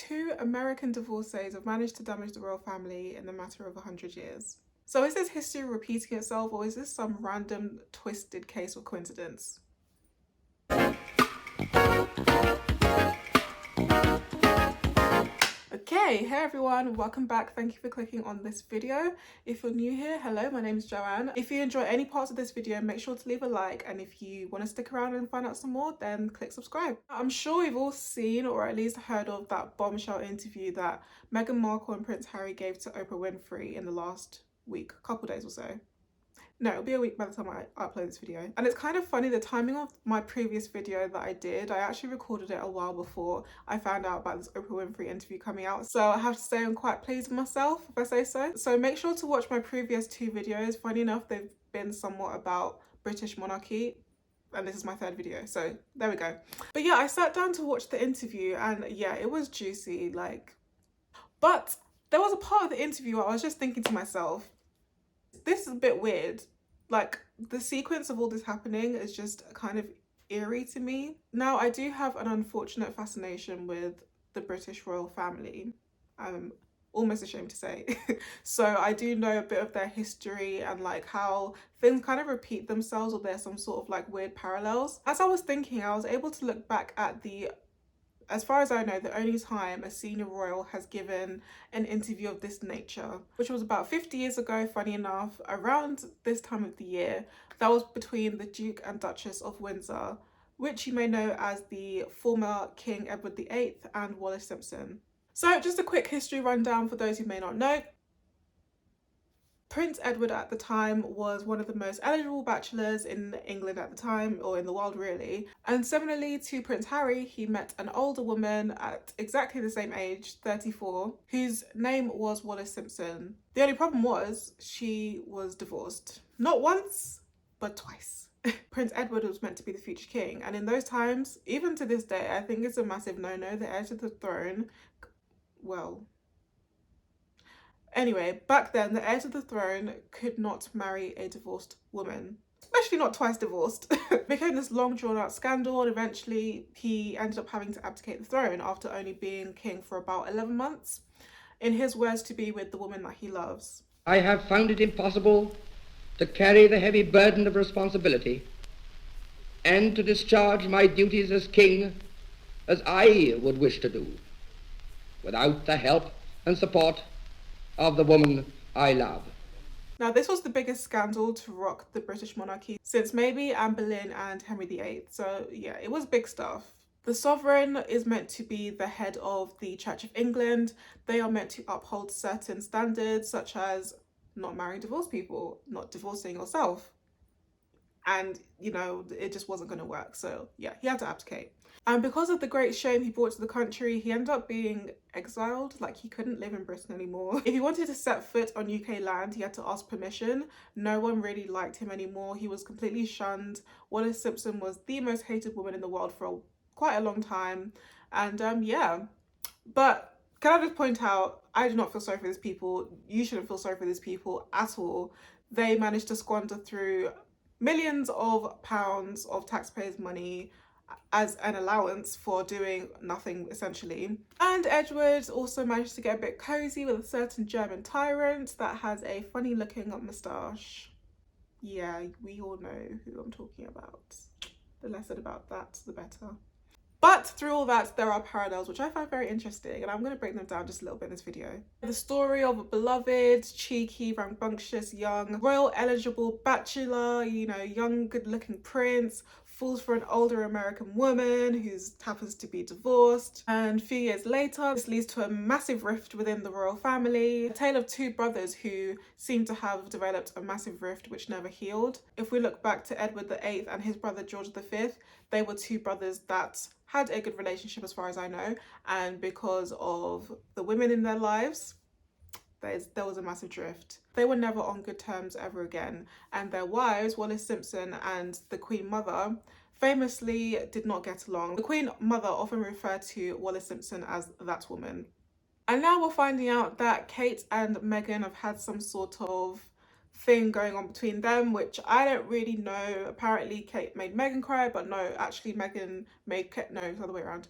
two American divorcees have managed to damage the royal family in the matter of 100 years. So is this history repeating itself, or is this some random twisted case of coincidence? Okay, hey everyone, welcome back. Thank you for clicking on this video. If you're new here, hello, my name is Joanne. If you enjoy any parts of this video, make sure to leave a like, and if you want to stick around and find out some more, then click subscribe. I'm sure you've all seen or at least heard of that bombshell interview that Meghan Markle and Prince Harry gave to Oprah Winfrey in the last week, couple days or so. No, it'll be a week by the time I upload this video. And it's kind of funny, the timing of my previous video that I did, I actually recorded it a while before I found out about this Oprah Winfrey interview coming out. So I have to say I'm quite pleased with myself, if I say so. So make sure to watch my previous two videos. Funny enough, they've been somewhat about British monarchy. And this is my third video, so there we go. But yeah, I sat down to watch the interview and yeah, it was juicy, like. But there was a part of the interview where I was just thinking to myself, this is a bit weird. Like, the sequence of all this happening is just kind of eerie to me. Now, I do have an unfortunate fascination with the British royal family. I'm almost ashamed to say. So I do know a bit of their history and like how things kind of repeat themselves, or there's some sort of like weird parallels. As I was thinking, I was able to look back at as far as I know, the only time a senior royal has given an interview of this nature, which was about 50 years ago, funny enough, around this time of the year. That was between the Duke and Duchess of Windsor, which you may know as the former King Edward VIII and Wallis Simpson. So just a quick history rundown for those who may not know. Prince Edward at the time was one of the most eligible bachelors in England at the time, or in the world really. And similarly to Prince Harry, he met an older woman at exactly the same age, 34, whose name was Wallis Simpson. The only problem was she was divorced. Not once, but twice. Prince Edward was meant to be the future king, and in those times, even to this day, I think it's a massive no-no. The heir to the throne, well, anyway, back then, the heir to the throne could not marry a divorced woman, especially not twice divorced. It became this long drawn out scandal, and eventually he ended up having to abdicate the throne after only being king for about 11 months. In his words, to be with the woman that he loves. I have found it impossible to carry the heavy burden of responsibility and to discharge my duties as king as I would wish to do, without the help and support of the woman I love. Now, this was the biggest scandal to rock the British monarchy since maybe Anne Boleyn and Henry VIII. So yeah, it was big stuff. The sovereign is meant to be the head of the Church of England. They are meant to uphold certain standards, such as not marrying divorced people, not divorcing yourself. And, you know, it just wasn't going to work. So yeah, he had to abdicate. And because of the great shame he brought to the country, he ended up being exiled. Like, he couldn't live in Britain anymore. If he wanted to set foot on UK land, he had to ask permission. No one really liked him anymore. He was completely shunned. Wallis Simpson was the most hated woman in the world for quite a long time. And yeah, but can I just point out, I do not feel sorry for these people. You shouldn't feel sorry for these people at all. They managed to squander through millions of pounds of taxpayers' money as an allowance for doing nothing, essentially. And Edward also managed to get a bit cozy with a certain German tyrant that has a funny looking moustache. Yeah, we all know who I'm talking about. The less said about that, the better. But through all that, there are parallels, which I find very interesting, and I'm going to break them down just a little bit in this video. The story of a beloved, cheeky, rambunctious, young, royal eligible bachelor, you know, young, good-looking prince, falls for an older American woman who happens to be divorced. And a few years later, this leads to a massive rift within the royal family. A tale of two brothers who seem to have developed a massive rift which never healed. If we look back to Edward VIII and his brother George V, they were two brothers that had a good relationship as far as I know, and because of the women in their lives, there was a massive drift. They were never on good terms ever again, and their wives, Wallis Simpson and the Queen Mother, famously did not get along. The Queen Mother often referred to Wallis Simpson as that woman. And now we're finding out that Kate and Meghan have had some sort of thing going on between them, which I don't really know. Apparently Kate made Meghan cry, but no, actually Meghan made Kate, no, it's the other way around.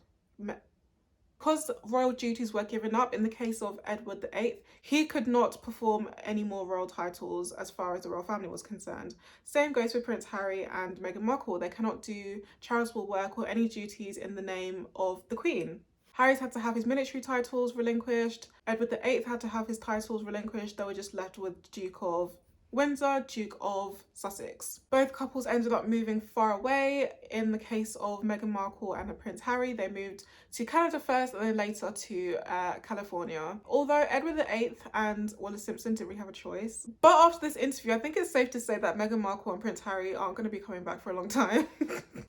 Because royal duties were given up in the case of Edward VIII, he could not perform any more royal titles as far as the royal family was concerned. Same goes for Prince Harry and Meghan Markle. They cannot do charitable work or any duties in the name of the Queen. Harry's had to have his military titles relinquished. Edward VIII had to have his titles relinquished. They were just left with Duke of Windsor, Duke of Sussex. Both couples ended up moving far away. In the case of Meghan Markle and Prince Harry, they moved to Canada first and then later to California. Although Edward VIII and Wallis Simpson didn't really have a choice. But after this interview, I think it's safe to say that Meghan Markle and Prince Harry aren't going to be coming back for a long time.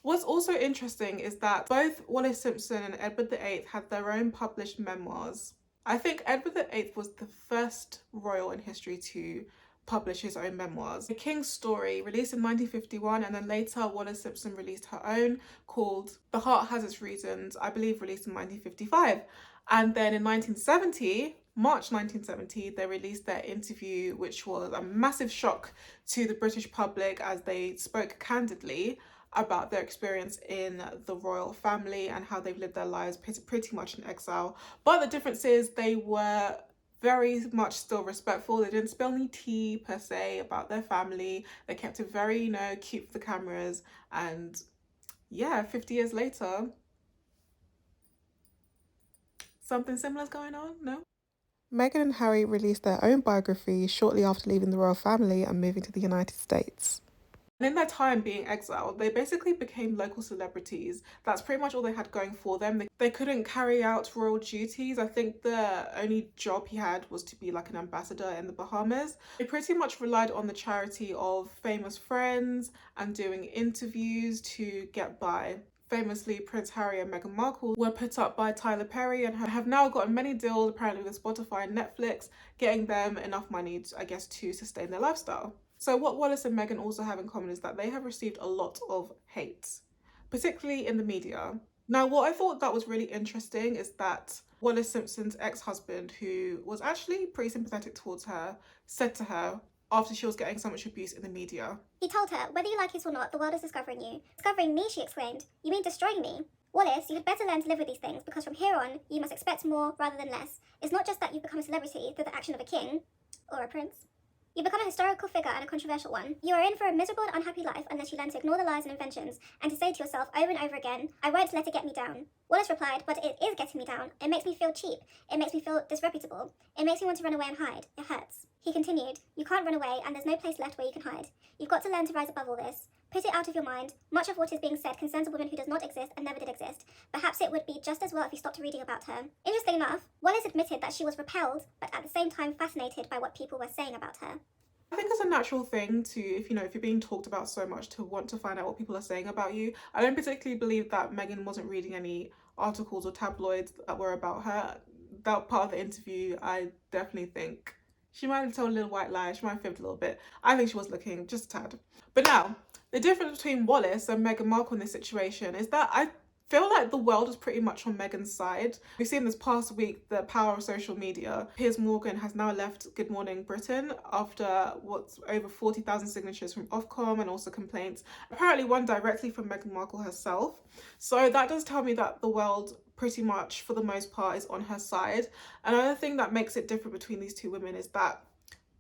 What's also interesting is that both Wallis Simpson and Edward VIII had their own published memoirs. I think Edward VIII was the first royal in history to publish his own memoirs. The King's Story, released in 1951, and then later Wallis Simpson released her own called The Heart Has Its Reasons, I believe released in 1955. And then in 1970, March 1970, they released their interview, which was a massive shock to the British public as they spoke candidly about their experience in the royal family and how they've lived their lives pretty much in exile. But the difference is they were very much still respectful. They didn't spill any tea per se about their family. They kept it very, cute for the cameras. And yeah, 50 years later, something similar is going on, no? Meghan and Harry released their own biography shortly after leaving the royal family and moving to the United States. And in their time being exiled, they basically became local celebrities. That's pretty much all they had going for them. They couldn't carry out royal duties. I think the only job he had was to be like an ambassador in the Bahamas. They pretty much relied on the charity of famous friends and doing interviews to get by. Famously, Prince Harry and Meghan Markle were put up by Tyler Perry and have now gotten many deals, apparently with Spotify and Netflix, getting them enough money, to sustain their lifestyle. So what Wallis and Meghan also have in common is that they have received a lot of hate, particularly in the media. Now, what I thought that was really interesting is that Wallis Simpson's ex-husband, who was actually pretty sympathetic towards her, said to her after she was getting so much abuse in the media. He told her, "Whether you like it or not, the world is discovering you." "Discovering me?" she exclaimed. "You mean destroying me?" "Wallis, you had better learn to live with these things, because from here on, you must expect more rather than less. It's not just that you become a celebrity through the action of a king, or a prince. You become a historical figure and a controversial one. You are in for a miserable and unhappy life unless you learn to ignore the lies and inventions and to say to yourself over and over again, 'I won't let it get me down.'" Wallis replied, "But it is getting me down. It makes me feel cheap. It makes me feel disreputable. It makes me want to run away and hide. It hurts." He continued, "You can't run away and there's no place left where you can hide. You've got to learn to rise above all this. Put it out of your mind. Much of what is being said concerns a woman who does not exist and never did exist. Perhaps it would be just as well if you stopped reading about her." Interesting enough, Wallis admitted that she was repelled, but at the same time fascinated by what people were saying about her. I think it's a natural thing to, if you're being talked about so much, to want to find out what people are saying about you. I don't particularly believe that Meghan wasn't reading any articles or tabloids that were about her. That part of the interview, I definitely think she might have told a little white lie. She might have fibbed a little bit. I think she was looking just a tad. But now, the difference between Wallis and Meghan Markle in this situation is that I feel like the world is pretty much on Meghan's side. We've seen this past week the power of social media. Piers Morgan has now left Good Morning Britain after what's over 40,000 signatures from Ofcom and also complaints, apparently one directly from Meghan Markle herself. So that does tell me that the world pretty much for the most part is on her side. Another thing that makes it different between these two women is that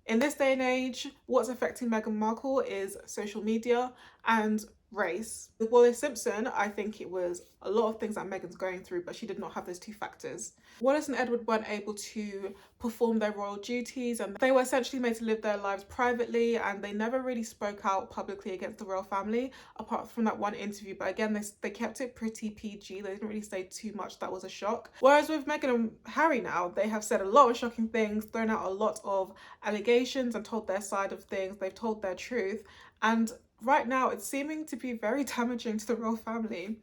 in this day and age, what's affecting Meghan Markle is social media and race. With Wallis Simpson, I think it was a lot of things that Meghan's going through, but she did not have those two factors. Wallis and Edward weren't able to perform their royal duties and they were essentially made to live their lives privately, and they never really spoke out publicly against the royal family apart from that one interview. But again, they kept it pretty PG. They didn't really say too much that was a shock. Whereas with Meghan and Harry now, they have said a lot of shocking things, thrown out a lot of allegations and told their side of things. They've told their truth, and right now it's seeming to be very damaging to the royal family.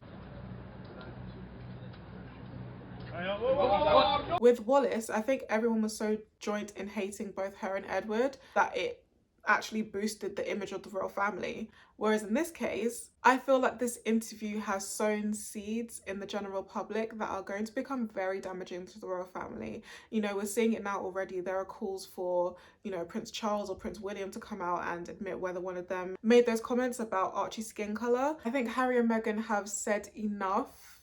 With Wallis, I think everyone was so joint in hating both her and Edward that it actually boosted the image of the royal family. Whereas in this case, I feel like this interview has sown seeds in the general public that are going to become very damaging to the royal family. We're seeing it now already. There are calls for, Prince Charles or Prince William to come out and admit whether one of them made those comments about Archie's skin colour. I think Harry and Meghan have said enough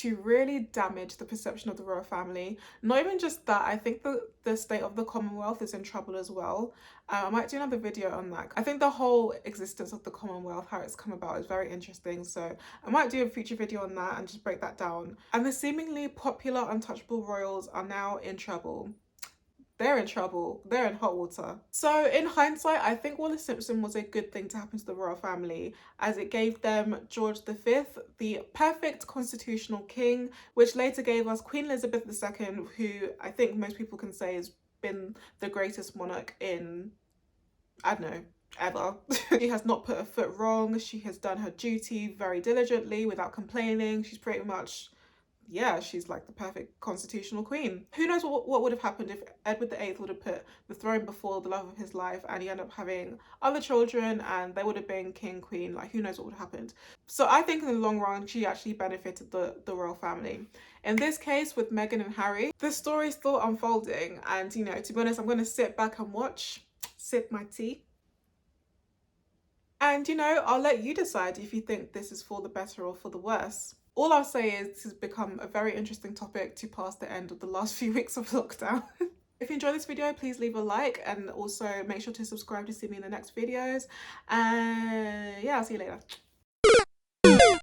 to really damage the perception of the royal family. Not even just that, I think the state of the Commonwealth is in trouble as well. I might do another video on that. I think the whole existence of the Commonwealth, how it's come about, is very interesting. So I might do a future video on that and just break that down. And the seemingly popular untouchable royals are now in trouble. They're in trouble. They're in hot water. So in hindsight, I think Wallis Simpson was a good thing to happen to the royal family, as it gave them George V, the perfect constitutional king, which later gave us Queen Elizabeth II, who I think most people can say has been the greatest monarch in, I don't know, ever. She has not put a foot wrong. She has done her duty very diligently without complaining. She's pretty much, yeah, she's like the perfect constitutional queen. Who knows what would have happened if Edward VIII would have put the throne before the love of his life and he ended up having other children and they would have been king, queen, like who knows what would have happened. So I think in the long run, she actually benefited the royal family. In this case with Meghan and Harry, the story is still unfolding, and you know, to be honest, I'm going to sit back and watch, sip my tea. And you know, I'll let you decide if you think this is for the better or for the worse. All I'll say is this has become a very interesting topic to pass the end of the last few weeks of lockdown. If you enjoyed this video, please leave a like and also make sure to subscribe to see me in the next videos. And yeah, I'll see you later.